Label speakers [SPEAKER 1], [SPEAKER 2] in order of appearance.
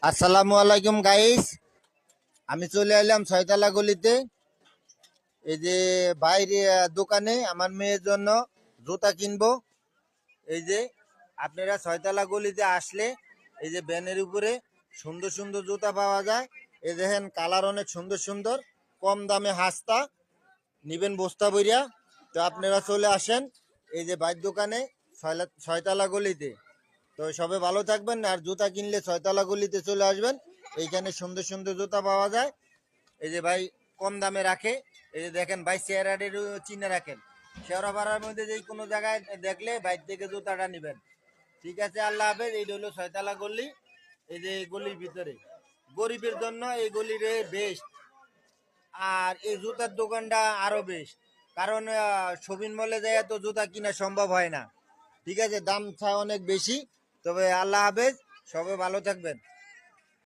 [SPEAKER 1] আসসালামু আলাইকুম গাইস, আমি চলে এলাম ছয়তলা গলিতে। এই যে বাইরে দোকানে আমার মেয়ের জন্য জুতা কিনবো। এই যে আপনারা ছয়তলা গলিতে আসলে এই যে ব্যানের উপরে সুন্দর সুন্দর জুতা পাওয়া যায়। এই দেখেন কালার অনেক সুন্দর সুন্দর, কম দামে হাসতা নিবেন বস্তা বইরা। তো আপনারা চলে আসেন এই যে বাইর দোকানে ছয়তলা গলিতে। তো সবে ভালো থাকবেন, আর জুতা কিনলে ছয়তলা গলিতে চলে আসবেন। এইখানে সুন্দর সুন্দর জুতা পাওয়া যায়। এই যে ভাই কম দামে রাখে। এই যে দেখেন ভাই চেহারাটির চিনে রাখেন। শেওড়া পাড়ার মধ্যে যে কোনো জায়গায় দেখলে বাইর থেকে জুতাটা নেবেন। ঠিক আছে, আল্লাহ হাফেজ। এই হলো ছয়তলা গলি। এই যে এই গলির ভিতরে গরিবের জন্য এই গলির বেস্ট। আর এই জুতার দোকানটা আরো বেস্ট, কারণ শপিং মলে যায় তো জুতা কিনা সম্ভব হয় না। ঠিক আছে, দাম চায় অনেক বেশি। তবে আল্লাহ হাফেজ, সবাই ভালো থাকবেন।